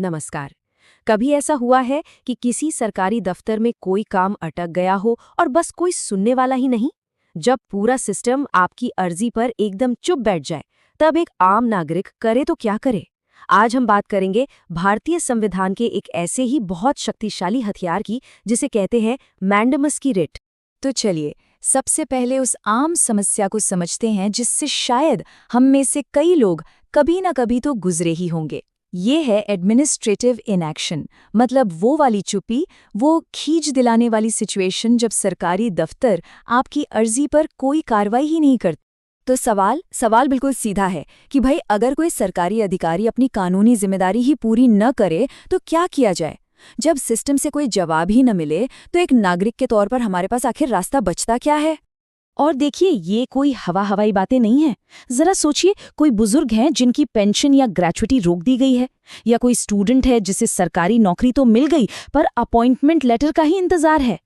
नमस्कार। कभी ऐसा हुआ है कि किसी सरकारी दफ्तर में कोई काम अटक गया हो और बस कोई सुनने वाला ही नहीं? जब पूरा सिस्टम आपकी अर्जी पर एकदम चुप बैठ जाए, तब एक आम नागरिक करे तो क्या करे? आज हम बात करेंगे भारतीय संविधान के एक ऐसे ही बहुत शक्तिशाली हथियार की, जिसे कहते हैं मैंडेमस की रिट। तो चलिए, सबसे पहले उस आम समस्या को समझते हैं जिससे शायद हम में से कई लोग कभी ना कभी तो गुजरे ही होंगे। ये है एडमिनिस्ट्रेटिव इनएक्शन, मतलब वो वाली चुप्पी, वो खींच दिलाने वाली सिचुएशन जब सरकारी दफ्तर आपकी अर्जी पर कोई कार्रवाई ही नहीं करता। तो सवाल बिल्कुल सीधा है कि भाई, अगर कोई सरकारी अधिकारी अपनी कानूनी जिम्मेदारी ही पूरी न करे तो क्या किया जाए? जब सिस्टम से कोई जवाब ही न मिले तो एक नागरिक के तौर पर हमारे पास आखिर रास्ता बचता क्या है? और देखिए, ये कोई हवाई बातें नहीं हैं। जरा सोचिए, कोई बुजुर्ग हैं जिनकी पेंशन या ग्रेच्युटी रोक दी गई है, या कोई स्टूडेंट है जिसे सरकारी नौकरी तो मिल गई पर अपॉइंटमेंट लेटर का ही इंतजार है।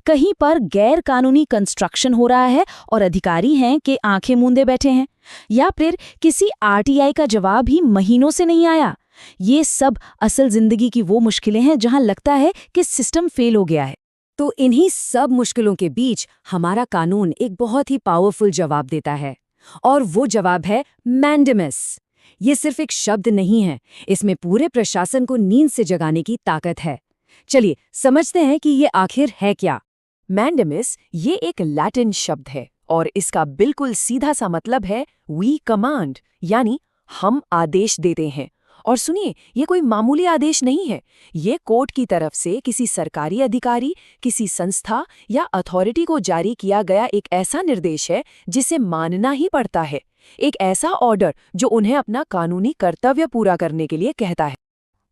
कहीं पर गैर कानूनी कंस्ट्रक्शन हो रहा है और अधिकारी हैं कि आंखें मूंदे बैठे हैं, या फिर किसी आरटीआई का जवाब ही महीनों से नहीं आया। ये सब असल जिंदगी की वो मुश्किलें हैं जहां लगता है कि सिस्टम फेल हो गया है। तो इन्हीं सब मुश्किलों के बीच हमारा कानून एक बहुत ही पावरफुल जवाब देता है, और वो जवाब है मैंडेमस। ये सिर्फ एक शब्द नहीं है, इसमें पूरे प्रशासन को नींद से जगाने की ताकत है। चलिए समझते हैं कि ये आखिर है क्या। मैंडेमस ये एक लैटिन शब्द है और इसका बिल्कुल सीधा सा मतलब है वी कमांड, यानी हम आदेश देते हैं। और सुनिए, ये कोई मामूली आदेश नहीं है। ये कोर्ट की तरफ से किसी सरकारी अधिकारी, किसी संस्था या अथॉरिटी को जारी किया गया एक ऐसा निर्देश है जिसे मानना ही पड़ता है। एक ऐसा ऑर्डर जो उन्हें अपना कानूनी कर्तव्य पूरा करने के लिए कहता है।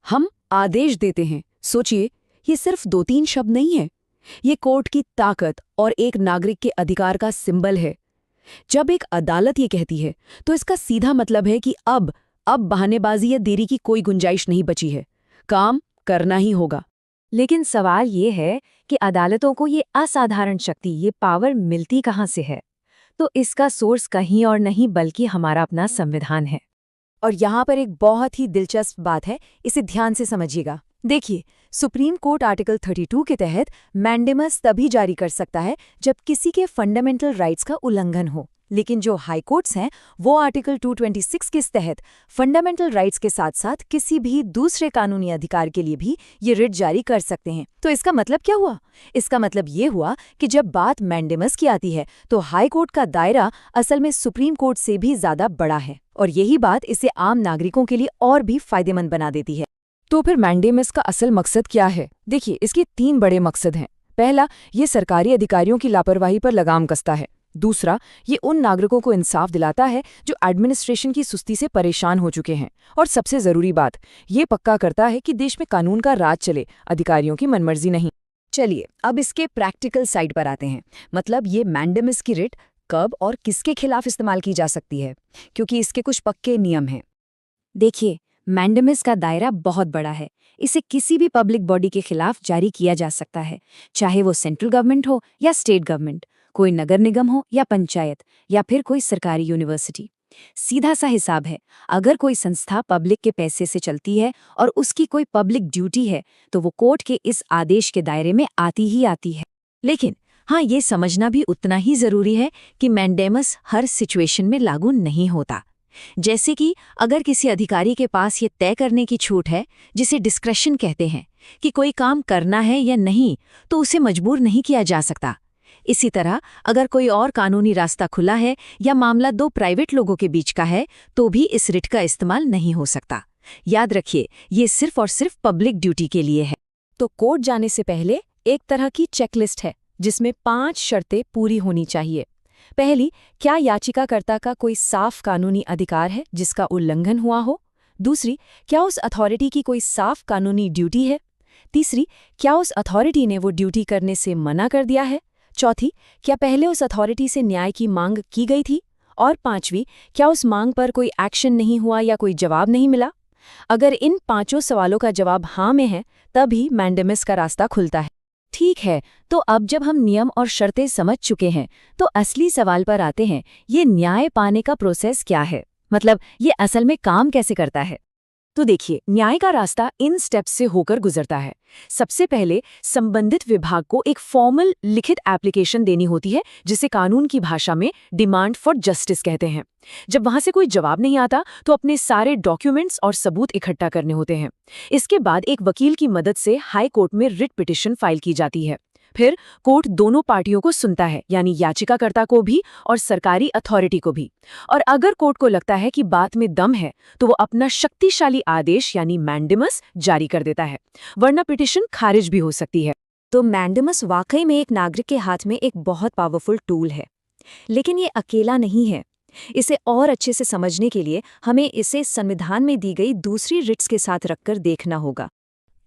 हम आदेश देते हैं। सोचिए, ये सिर्फ 2-3 शब्द नहीं है। ये कोर्ट की ताकत और एक नागरिक के अधिकार का सिंबल है। जब एक अदालत ये कहती है तो इसका सीधा मतलब है कि अब बहानेबाजी या देरी की कोई गुंजाइश नहीं बची है, काम करना ही होगा। लेकिन सवाल ये है कि अदालतों को ये असाधारण शक्ति, ये पावर मिलती कहाँ से है? तो इसका सोर्स कहीं और नहीं बल्कि हमारा अपना संविधान है। और यहाँ पर एक बहुत ही दिलचस्प बात है, इसे ध्यान से समझिएगा। देखिए, सुप्रीम कोर्ट आर्टिकल 32 के तहत मैंडेमस तभी जारी कर सकता है जब किसी के फंडामेंटल राइट्स का उल्लंघन हो। लेकिन जो हाई कोर्ट्स हैं, वो आर्टिकल 226 के तहत फंडामेंटल राइट्स के साथ साथ किसी भी दूसरे कानूनी अधिकार के लिए भी ये रिट जारी कर सकते हैं। तो इसका मतलब क्या हुआ? इसका मतलब ये हुआ कि जब बात मैंडेमस की आती है तो हाई कोर्ट का दायरा असल में सुप्रीम कोर्ट से भी ज्यादा बड़ा है, और यही बात इसे आम नागरिकों के लिए और भी फायदेमंद बना देती है। तो फिर मैंडेमस का असल मकसद क्या है? देखिए, इसके 3 बड़े मकसद हैं। पहला, ये सरकारी अधिकारियों की लापरवाही पर लगाम कसता है। दूसरा, ये उन नागरिकों को इंसाफ दिलाता है जो एडमिनिस्ट्रेशन की सुस्ती से परेशान हो चुके हैं। और सबसे जरूरी बात, ये पक्का करता है कि देश में कानून का राज चले, अधिकारियों की मनमर्जी नहीं। चलिए, अब इसके प्रैक्टिकल साइड पर आते हैं। मतलब ये मैंडेमस की रिट कब और किसके खिलाफ इस्तेमाल की जा सकती है, क्योंकि इसके कुछ पक्के नियम हैं। देखिए, मैंडेमस का दायरा बहुत बड़ा है। इसे किसी भी पब्लिक बॉडी के खिलाफ जारी किया जा सकता है, चाहे वो सेंट्रल गवर्नमेंट हो या स्टेट गवर्नमेंट, कोई नगर निगम हो या पंचायत, या फिर कोई सरकारी यूनिवर्सिटी। सीधा सा हिसाब है, अगर कोई संस्था पब्लिक के पैसे से चलती है और उसकी कोई पब्लिक ड्यूटी है तो वो कोर्ट के इस आदेश के दायरे में आती ही आती है। लेकिन हाँ, ये समझना भी उतना ही जरूरी है कि मैंडेमस हर सिचुएशन में लागू नहीं होता। जैसे कि अगर किसी अधिकारी के पास ये तय करने की छूट है, जिसे डिस्क्रेशन कहते हैं, कि कोई काम करना है या नहीं, तो उसे मजबूर नहीं किया जा सकता। इसी तरह अगर कोई और कानूनी रास्ता खुला है या मामला 2 प्राइवेट लोगों के बीच का है, तो भी इस रिट का इस्तेमाल नहीं हो सकता। याद रखिए, ये सिर्फ और सिर्फ पब्लिक ड्यूटी के लिए है। तो कोर्ट जाने से पहले एक तरह की चेकलिस्ट है जिसमें 5 शर्तें पूरी होनी चाहिए। पहली, क्या याचिकाकर्ता का कोई साफ कानूनी अधिकार है जिसका उल्लंघन हुआ हो? दूसरी, क्या उस अथॉरिटी की कोई साफ कानूनी ड्यूटी है? तीसरी, क्या उस अथॉरिटी ने वो ड्यूटी करने से मना कर दिया है? चौथी, क्या पहले उस अथॉरिटी से न्याय की मांग की गई थी? और पांचवी, क्या उस मांग पर कोई एक्शन नहीं हुआ या कोई जवाब नहीं मिला? अगर इन 5 सवालों का जवाब हाँ में है, तभी मैंडेमस का रास्ता खुलता है। ठीक है, तो अब जब हम नियम और शर्तें समझ चुके हैं, तो असली सवाल पर आते हैं, ये न्याय पाने का प्रोसेस क्या है? मतलब ये असल में काम कैसे करता है? तो देखिए, न्याय का रास्ता इन स्टेप्स से होकर गुजरता है। सबसे पहले संबंधित विभाग को एक फॉर्मल लिखित एप्लीकेशन देनी होती है, जिसे कानून की भाषा में डिमांड फॉर जस्टिस कहते हैं। जब वहां से कोई जवाब नहीं आता तो अपने सारे डॉक्यूमेंट्स और सबूत इकट्ठा करने होते हैं। इसके बाद एक वकील की मदद से हाई कोर्ट में रिट पिटिशन फाइल की जाती है। फिर कोर्ट दोनों पार्टियों को सुनता है, यानी याचिकाकर्ता को भी और सरकारी अथॉरिटी को भी। और अगर कोर्ट को लगता है कि बात में दम है तो वो अपना शक्तिशाली आदेश यानी मैंडेमस जारी कर देता है, वरना पिटिशन खारिज भी हो सकती है। तो मैंडेमस वाकई में एक नागरिक के हाथ में एक बहुत पावरफुल टूल है, लेकिन ये अकेला नहीं है। इसे और अच्छे से समझने के लिए हमें इसे संविधान में दी गई दूसरी रिट्स के साथ रखकर देखना होगा।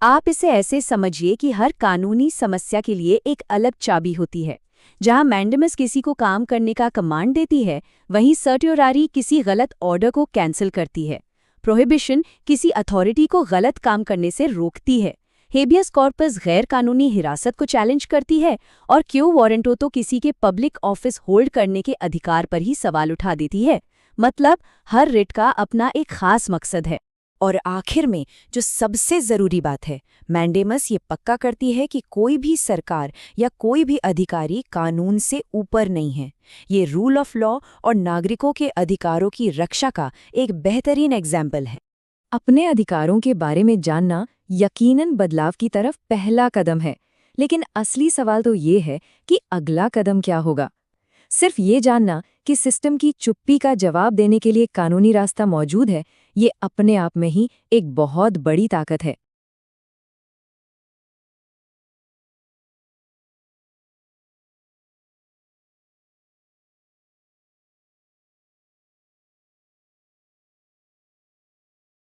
आप इसे ऐसे समझिए कि हर कानूनी समस्या के लिए एक अलग चाबी होती है। जहां मैंडेमस किसी को काम करने का कमांड देती है, वहीं सर्ट्योरारी किसी गलत ऑर्डर को कैंसिल करती है। प्रोहिबिशन किसी अथॉरिटी को गलत काम करने से रोकती है। हेबियस कॉर्पस गैर कानूनी हिरासत को चैलेंज करती है, और क्यू वारंटो तो किसी के पब्लिक ऑफिस होल्ड करने के अधिकार पर ही सवाल उठा देती है। मतलब हर रिट का अपना एक खास मकसद है। और आखिर में जो सबसे जरूरी बात है, मैंडेमस ये पक्का करती है कि कोई भी सरकार या कोई भी अधिकारी कानून से ऊपर नहीं है। ये रूल ऑफ लॉ और नागरिकों के अधिकारों की रक्षा का एक बेहतरीन एग्जाम्पल है। अपने अधिकारों के बारे में जानना यकीनन बदलाव की तरफ पहला कदम है, लेकिन असली सवाल तो ये है कि अगला कदम क्या होगा। सिर्फ ये जानना कि सिस्टम की चुप्पी का जवाब देने के लिए कानूनी रास्ता मौजूद है, ये अपने आप में ही एक बहुत बड़ी ताकत है।